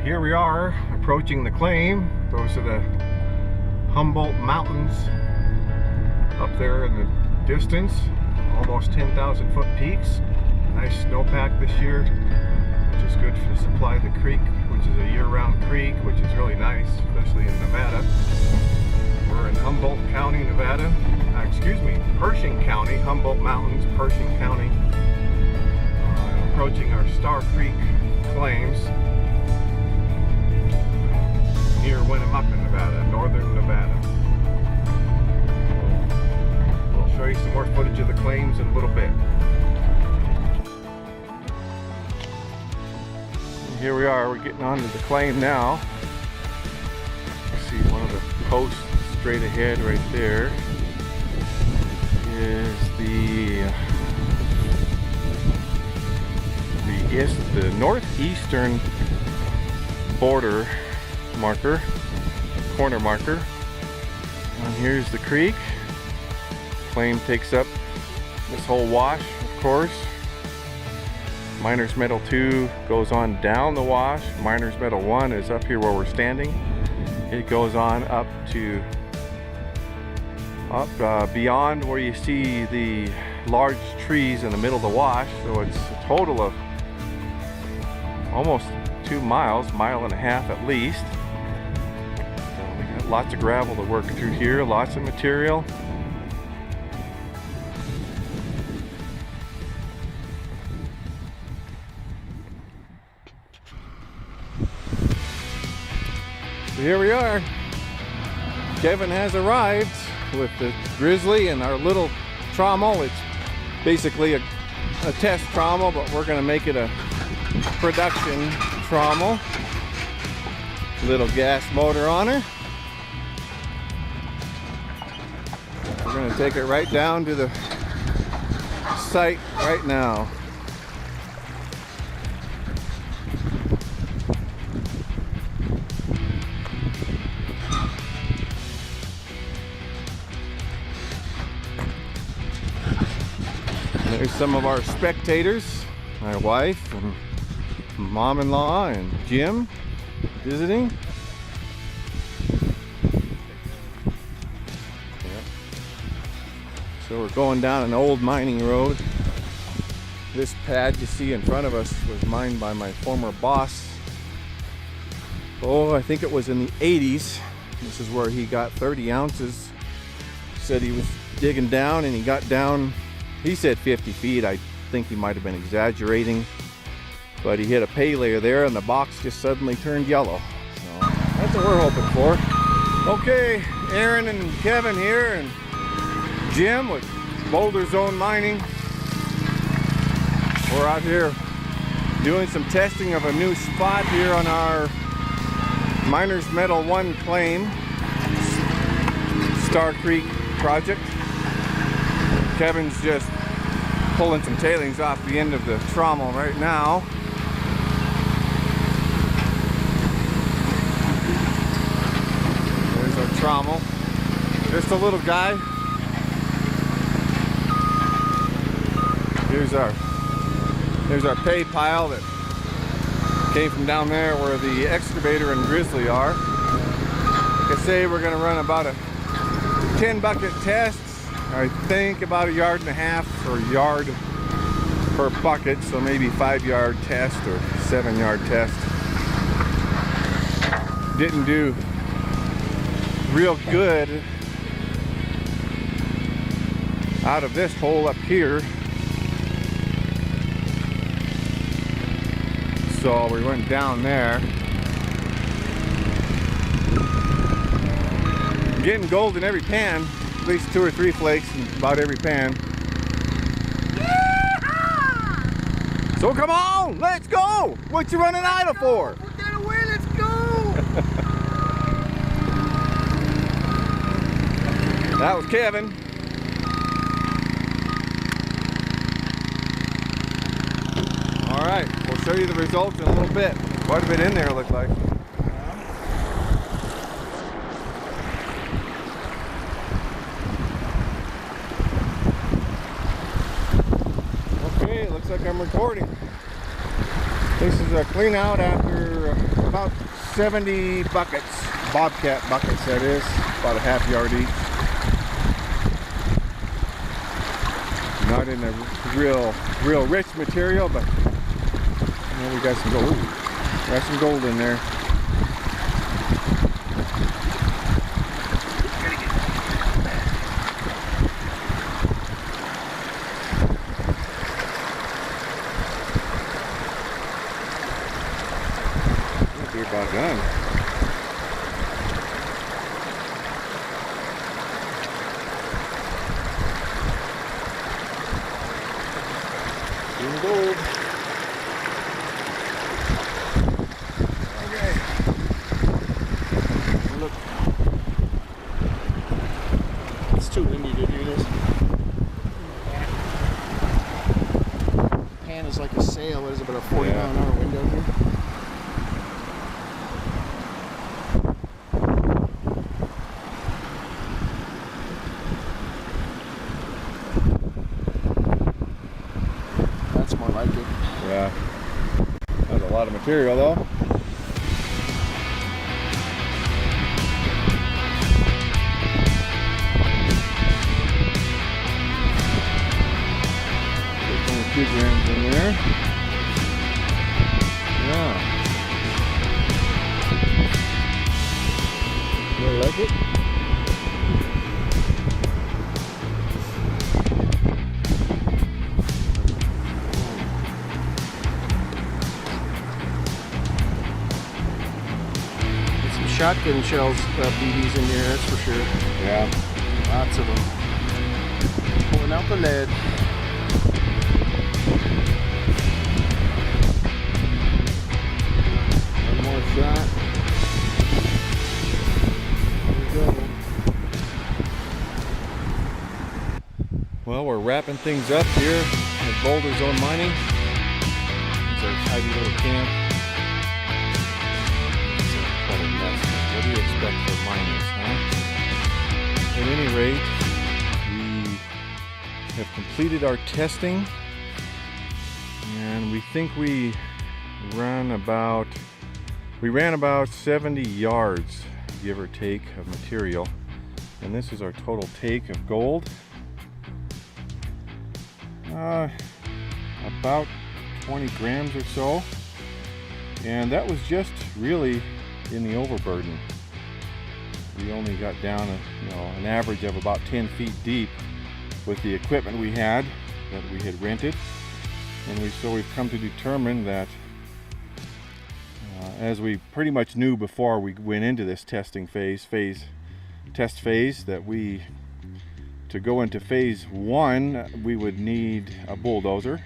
Here we are approaching the claim. Those are the Humboldt Mountains up there in the distance, almost 10,000 foot peaks. Nice snowpack this year, which is good to supply the creek, which is a year-round creek, which is really nice, especially in Nevada. We're in Humboldt County, Nevada. Pershing County, Humboldt Mountains, Pershing County. Approaching our Star Creek claims near Winnemucca, Nevada, northern Nevada. We'll show you some more footage of the claims in a little bit. And here we are, we're getting onto the claim now. You see one of the posts straight ahead right there is the northeastern border marker, corner marker. And here's the creek. Claim takes up this whole wash, of course. Miners Meadow 2 goes on down the wash. Miners Meadow 1 is up here where we're standing. It goes on up to beyond where you see the large trees in the middle of the wash. So it's a total of almost 2 miles, mile and a half at least. So we got lots of gravel to work through here, lots of material. So here we are. Kevin has arrived with the Grizzly and our little trommel. It's basically a test trommel, but we're going to make it a production trommel. Little gas motor on her. We're going to take it right down to the site right now. There's some of our spectators, my wife and mom-in-law and Jim visiting. Yep. So we're going down an old mining road. This pad you see in front of us was mined by my former boss. Oh, I think it was in the 80s. This is where he got 30 ounces. He said he was digging down and he got down, he said 50 feet. I think he might have been exaggerating, but he hit a pay layer there and the box just suddenly turned yellow. So that's what we're hoping for. Okay, Aaron and Kevin here and Jim with Boulder Zone Mining. We're out here doing some testing of a new spot here on our Miners Meadow 1 claim, Star Creek project. Kevin's just pulling some tailings off the end of the trommel right now. There's our trommel. Just a little guy. Here's our pay pile that came from down there where the excavator and Grizzly are. Like I say, we're going to run about a 10 bucket test. I think about 1.5 yards or yard per bucket, so maybe 5-yard test or 7-yard test. Didn't do real good out of this hole up here, so we went down there. Getting gold in every pan. At least 2 or 3 flakes in about every pan. Yeah! So come on, let's go! What you running idle for? We're gonna win, let's go! That was Kevin. All right, we'll show you the results in a little bit. Quite a bit in there, it looked like. Okay, looks like I'm recording. This is a clean out after About 70 buckets, bobcat buckets that is, about a half yard each. Not in a real rich material, but we got some gold. Got some gold in there. Be about done. Gold. Okay. Look. It's too windy to do this. Pan is like a sail. What is it, about a 40 mile an hour wind out here? That's more like it. Yeah. That's a lot of material though. There's only 2 grams in there. Yeah. You like it? Shotgun shells, BBs in there, that's for sure. Yeah. Lots of them. Pulling out the lead. One more shot. There we go. Well, we're wrapping things up here at Boulder Zone Mining. It's our tidy little camp. What a mess. What do you expect from miners, huh? At any rate, we have completed our testing, and we think we ran about 70 yards, give or take, of material. And this is our total take of gold. About 20 grams or so. And that was just really in the overburden. We only got down an average of about 10 feet deep with the equipment we had that we had rented, and we've come to determine that as we pretty much knew before we went into this test phase, that to go into phase 1 we would need a bulldozer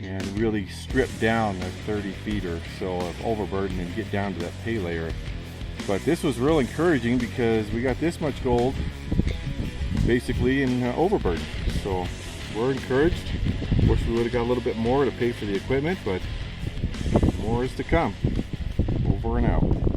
and really strip down the 30 feet or so of overburden and get down to that pay layer. But this was real encouraging because we got this much gold basically in overburden. So we're encouraged. Wish we would have got a little bit more to pay for the equipment, but more is to come. Over and out.